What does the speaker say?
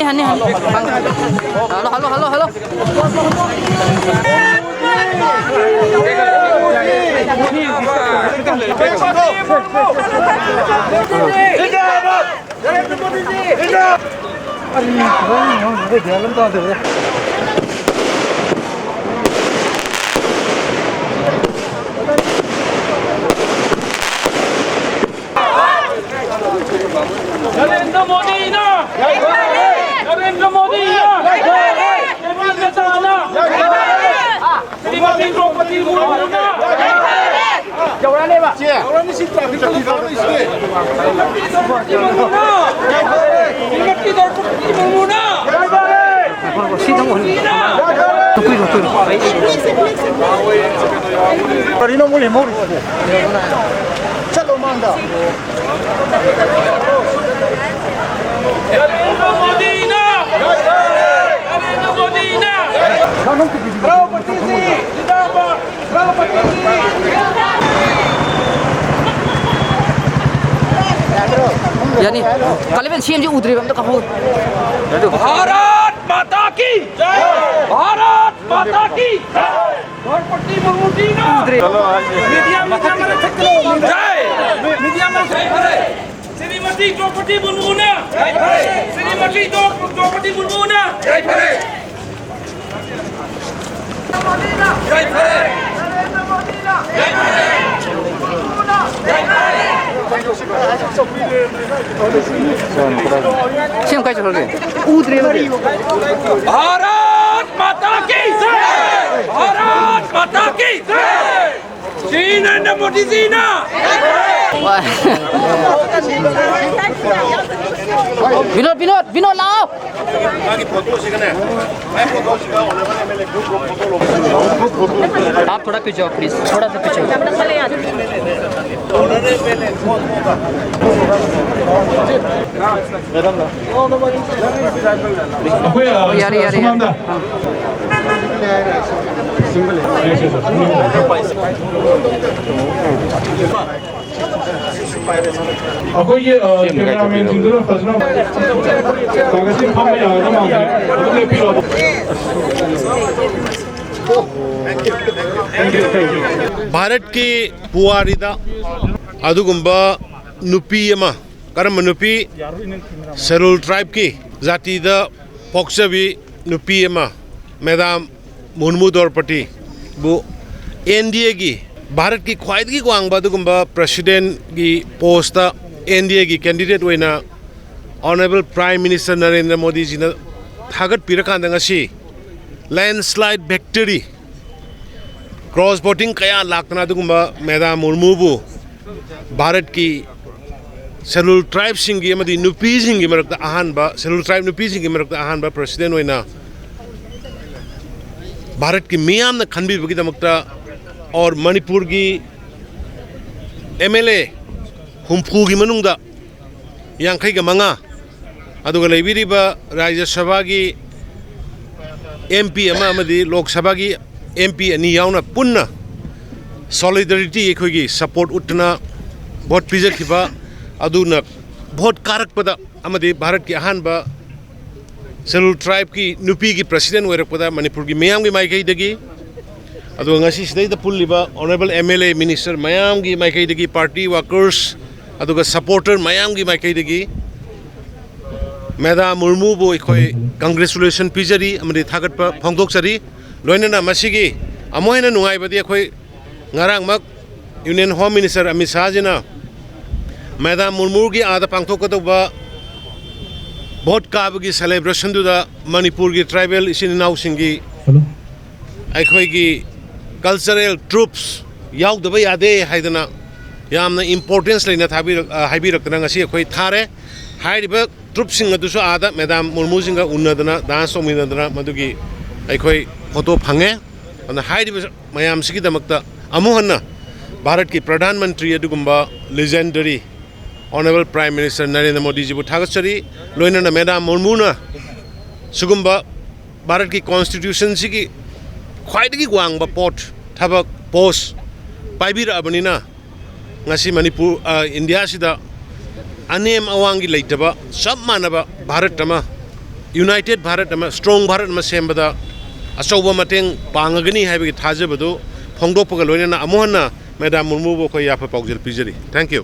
Hani halo halo Narendra Modi ना नरेंद्र मोदी ना केवल नेता ना श्रीमती द्रौपदी मुर्मू ना जवराने बा जवराने सीट अभी तक श्रीमती मुर्मू ना श्रीमती द्रौपदी मुर्मू ना सीधा मुर्मू ना Parino mulai mau चलो मांगा नरेंद्र मोदी ना नरेंद्र मोदी ना द्रौपदी जी जिंदाबाद द्रौपदी जी यानी कल में सीएम जी उतरे हम तो कहो भारत माता की जय भारत माता की द्रौपदी मुर्मू जी ना मीडिया में जय मीडिया में जय श्रीमती द्रौपदी मुर्मू ना श्रीमती द्रौपदी मुर्मू ना जय जय सीएम कैसे हो गए उतरे भारत माता की जय भारत माता की जय श्री नरेंद्र मोदी जी ना विनोद लाओ आप थोड़ा पीछे आओ प्लीज थोड़ा सा पीछे यार अको ये कैमरामैन जिंदरो फसना कागज़ी फॉर्म में आना मांगे उतने भी भारत की पुआरिदा अदुगुंबा नुपी अमा करम नुपी शेड्यूल ट्राइब की जाति दा पोक्सबी नुपी अमा मैडम मुर्मू द्रौपदी बु एनडीए की भारत की ख्वाइदगी वांगबा दुगुंबा प्रेसिडेंट की पोस्ट एनडीए की कैंडिडेट होइना honourable prime minister Narendra Modi ji ने थागत पिरकांदा ngasi landslide victory cross voting कया लाकना दुगुंबा मैडम मुर्मू बु भारत की शेड्यूल ट्राइब सिंगी अमदी नुपी सिंगी मरकता अहानबा शेड्यूल ट्राइब नुपी सिंगी मरकता अहानबा प्रेसिडेंट होइना भारत की मियाम न खनबी दमकता और मणिपुर की एमएलए हुम्फू की मनुंगदा यांखई का मंगा अदुगा लेबिरिबा राज्य सभा की एमपी अमदी लोक सभा की एमपी अनि यावना पुन्ना सॉलिडरिटी एखोगी सपोर्ट उतना वोट पिजखिबा अदुना वोट कारकपदा अमदी भारत की अहानबा शेड्यूल ट्राइब की नुपी की प्रेसिडेंट ओइरकपदा मणिपुर की मियाम की माइकैदगी अदुगा ngasi sidai पुलिबा ऑनरेबल एमएलए मिनिस्टर मयाम की माइकैदगी पार्टी वर्कर्स अदुगा सपोर्टर मयाम की माइकैदगी मैडम मुर्मू बो इखोय कांग्रेचुलेशन पिजरी अमदि थागतपा फोंदोकसरी लोइनना मसिगी अमोयना नुंगाइबदि अखोय ngarangmak union home minister Amit Shah जिना मैडम मुर्मू की आदा पांथोकदोबा भोट काबगी सेलिब्रेशन दुदा मणिपुर की ट्राइबल इसिनाउ सिंगी अखोयगी कल्चरल ट्रूप्स याउदबा यादे हाइदना यामना इंपोर्टेंस लेना हाइबिरक्तना ngasi अखोय थारे हाइरिबा ट्रूप्सिंग अदुसु आदा मैडम मुर्मू सिंगा उन्नदना डांस सोमिनदना मदुगी अखोय फोटो फंगे अन हाइरिबा मयाम सिगी दमकता अमुहन्ना भारत की प्रधानमंत्री अदुगुंबा legendary Honorable Prime Minister Narendra Modi ji bu thagatsari loinana Madam Murmu na sugumba Bharat ki constitution si ki khwaidagi wangba pot thabak post paibira abanina ngasi Manipur India sida anem awangi leitaba sab manaba Bharat tama United Bharat tama strong Bharat ma sembada asoba mateng pangagani haibagi thajabadu Phongdokpa ga loinana amohana Madam Murmu bo ko yafa paujal pijari. Thank you.